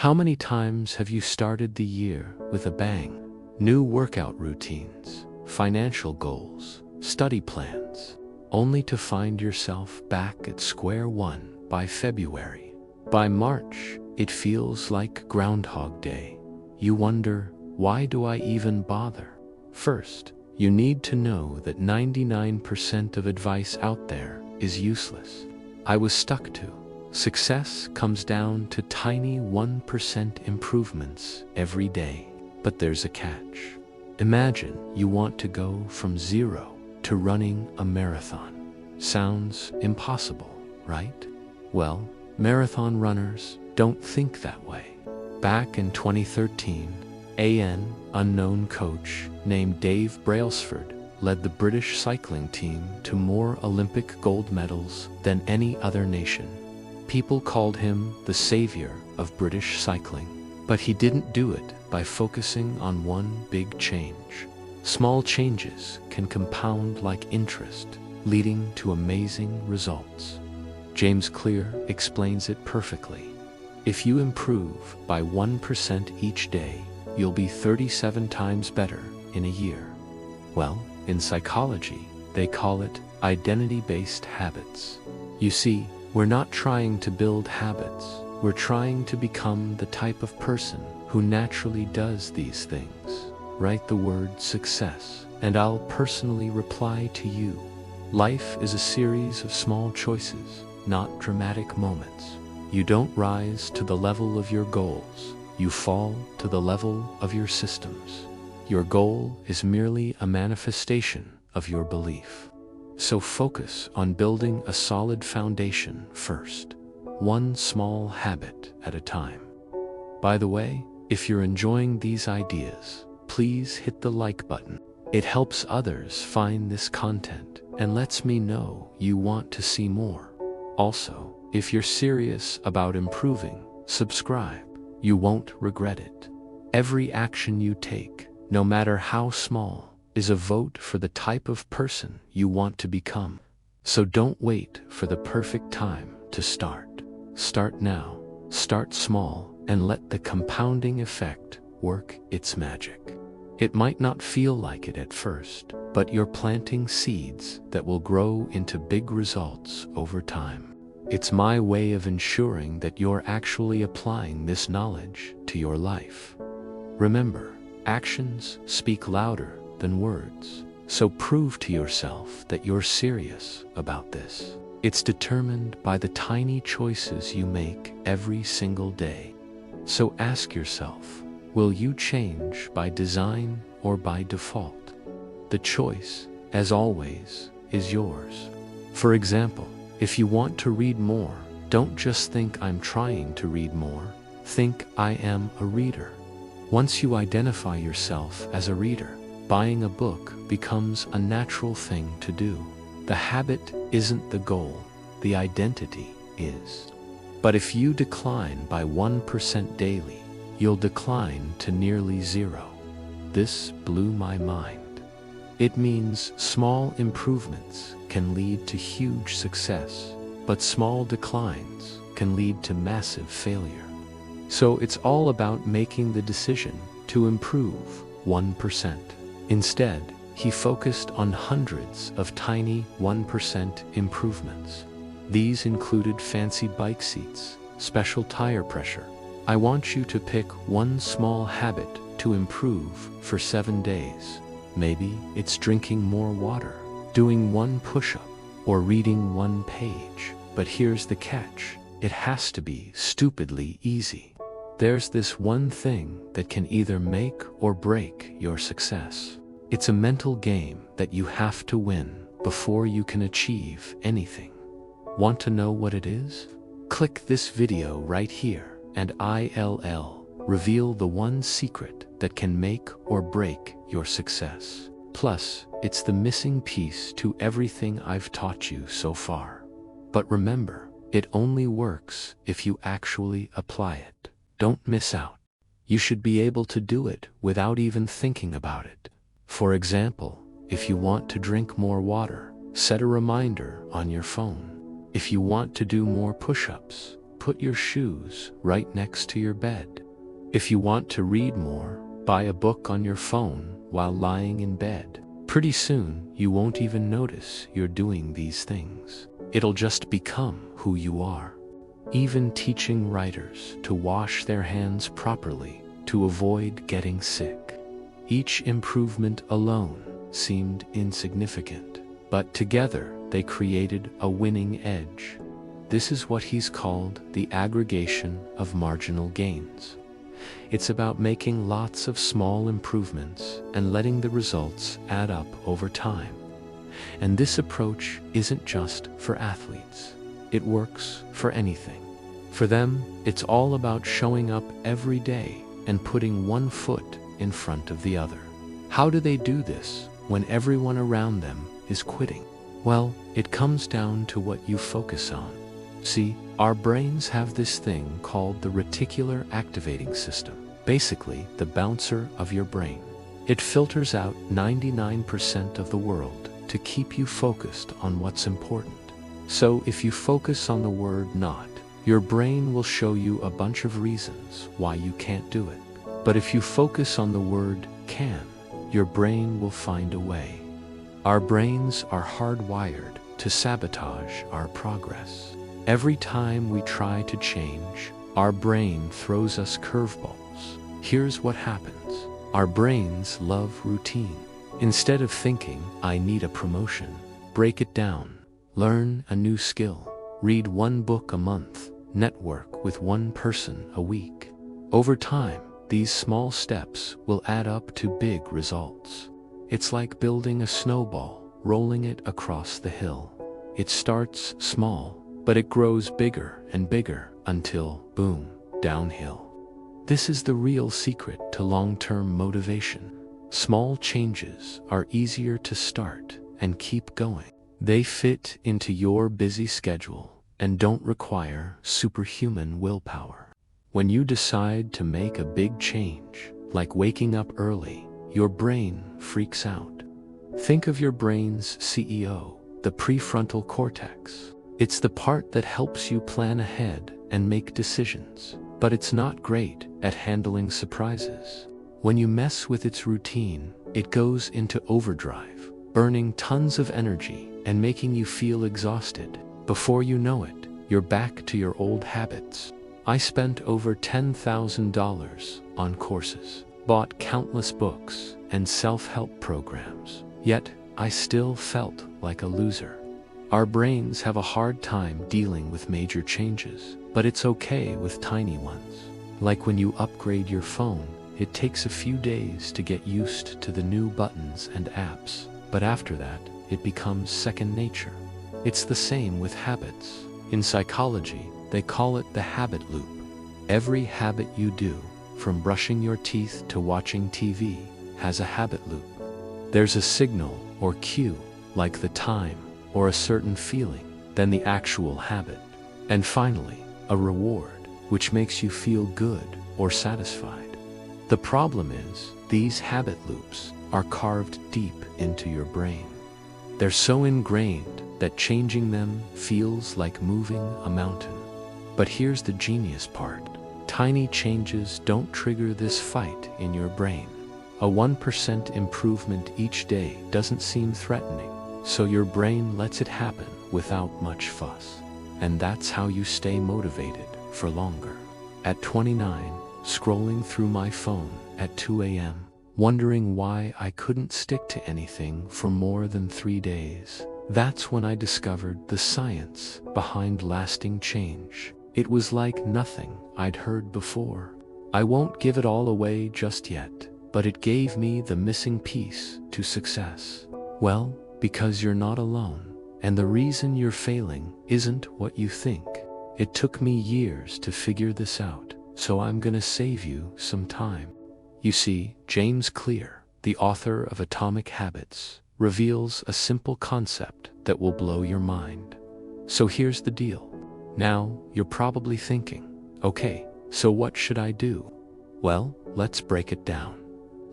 How many times have you started the year with a bang? New workout routines, financial goals, study plans, only to find yourself back at square one by February. By March, it feels like Groundhog Day. You wonder, why do I even bother? First, you need to know that 99% of advice out there is useless. I was stuck to. Success comes down to tiny 1% improvements every day. But there's a catch. Imagine you want to go from 0 to running a marathon. Sounds impossible, right? Well, marathon runners don't think that way. Back in 2013, an unknown coach named Dave Brailsford led the British cycling team to more Olympic gold medals than any other nation. People called him the savior of British cycling, but he didn't do it by focusing on one big change. Small changes can compound like interest, leading to amazing results. James Clear explains it perfectly. If you improve by 1% each day, you'll be 37 times better in a year. Well, in psychology, they call it identity-based habits. You see, we're not trying to build habits. We're trying to become the type of person who naturally does these things. Write the word success, and I'll personally reply to you. Life is a series of small choices, not dramatic moments. You don't rise to the level of your goals. You fall to the level of your systems. Your goal is merely a manifestation of your belief. So focus on building a solid foundation first, one small habit at a time. By the way, if you're enjoying these ideas, please hit the like button. It helps others find this content and lets me know you want to see more. Also, if you're serious about improving, subscribe. You won't regret it. Every action you take, no matter how small, is a vote for the type of person you want to become. So don't wait for the perfect time to start. Start now, start small, and let the compounding effect work its magic. It might not feel like it at first, but you're planting seeds that will grow into big results over time. It's my way of ensuring that you're actually applying this knowledge to your life. Remember, actions speak louder than words. So prove to yourself that you're serious about this. It's determined by the tiny choices you make every single day. So ask yourself, will you change by design or by default? The choice, as always, is yours. For example, if you want to read more, don't just think I'm trying to read more. Think I am a reader. Once you identify yourself as a reader, buying a book becomes a natural thing to do. The habit isn't the goal, the identity is. But if you decline by 1% daily, you'll decline to nearly 0. This blew my mind. It means small improvements can lead to huge success, but small declines can lead to massive failure. So it's all about making the decision to improve 1%. Instead, he focused on hundreds of tiny 1% improvements. These included fancy bike seats, special tire pressure. I want you to pick one small habit to improve for 7 days. Maybe it's drinking more water, doing one push-up, or reading one page. But here's the catch. It has to be stupidly easy. There's this one thing that can either make or break your success. It's a mental game that you have to win before you can achieve anything. Want to know what it is? Click this video right here and I'll reveal the one secret that can make or break your success. Plus, it's the missing piece to everything I've taught you so far. But remember, it only works if you actually apply it. Don't miss out. You should be able to do it without even thinking about it. For example, if you want to drink more water, set a reminder on your phone. If you want to do more push-ups, put your shoes right next to your bed. If you want to read more, buy a book on your phone while lying in bed. Pretty soon, you won't even notice you're doing these things. It'll just become who you are. Even teaching writers to wash their hands properly to avoid getting sick. Each improvement alone seemed insignificant, but together they created a winning edge. This is what he's called the aggregation of marginal gains. It's about making lots of small improvements and letting the results add up over time. And this approach isn't just for athletes. It works for anything. For them, it's all about showing up every day and putting one foot in front of the other. How do they do this when everyone around them is quitting? Well, it comes down to what you focus on. See, our brains have this thing called the reticular activating system, basically the bouncer of your brain. It filters out 99% of the world to keep you focused on what's important. So if you focus on the word not, your brain will show you a bunch of reasons why you can't do it. But if you focus on the word can, your brain will find a way. Our brains are hardwired to sabotage our progress. Every time we try to change, our brain throws us curveballs. Here's what happens. Our brains love routine. Instead of thinking, I need a promotion, break it down. Learn a new skill. Read one book a month. Network with one person a week. Over time, these small steps will add up to big results. It's like building a snowball, rolling it across the hill. It starts small, but it grows bigger and bigger until, boom, downhill. This is the real secret to long-term motivation. Small changes are easier to start and keep going. They fit into your busy schedule and don't require superhuman willpower. When you decide to make a big change, like waking up early, your brain freaks out. Think of your brain's CEO, the prefrontal cortex. It's the part that helps you plan ahead and make decisions, but it's not great at handling surprises. When you mess with its routine, it goes into overdrive, burning tons of energy and making you feel exhausted. Before you know it, you're back to your old habits. I spent over $10,000 on courses, bought countless books and self-help programs, yet I still felt like a loser. Our brains have a hard time dealing with major changes, but it's okay with tiny ones. Like when you upgrade your phone, it takes a few days to get used to the new buttons and apps, but after that, it becomes second nature. It's the same with habits. In psychology, they call it the habit loop. Every habit you do, from brushing your teeth to watching TV, has a habit loop. There's a signal or cue, like the time or a certain feeling, then the actual habit. And finally, a reward, which makes you feel good or satisfied. The problem is, these habit loops are carved deep into your brain. They're so ingrained that changing them feels like moving a mountain. But here's the genius part. Tiny changes don't trigger this fight in your brain. A 1% improvement each day doesn't seem threatening, so your brain lets it happen without much fuss. And that's how you stay motivated for longer. At 29, scrolling through my phone at 2 a.m., wondering why I couldn't stick to anything for more than 3 days. That's when I discovered the science behind lasting change. It was like nothing I'd heard before. I won't give it all away just yet, but it gave me the missing piece to success. Well, because you're not alone, and the reason you're failing isn't what you think. It took me years to figure this out, so I'm gonna save you some time. You see, James Clear, the author of Atomic Habits, reveals a simple concept that will blow your mind. So here's the deal. Now, you're probably thinking, okay, so what should I do? Well, let's break it down.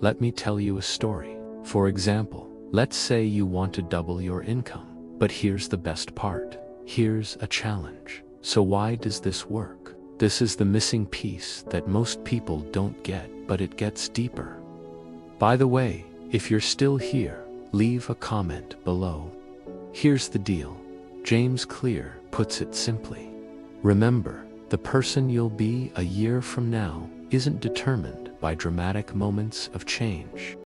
Let me tell you a story. For example, let's say you want to double your income, but here's the best part. Here's a challenge. So why does this work? This is the missing piece that most people don't get, but it gets deeper. By the way, if you're still here, leave a comment below. Here's the deal. James Clear puts it simply. Remember, the person you'll be a year from now isn't determined by dramatic moments of change.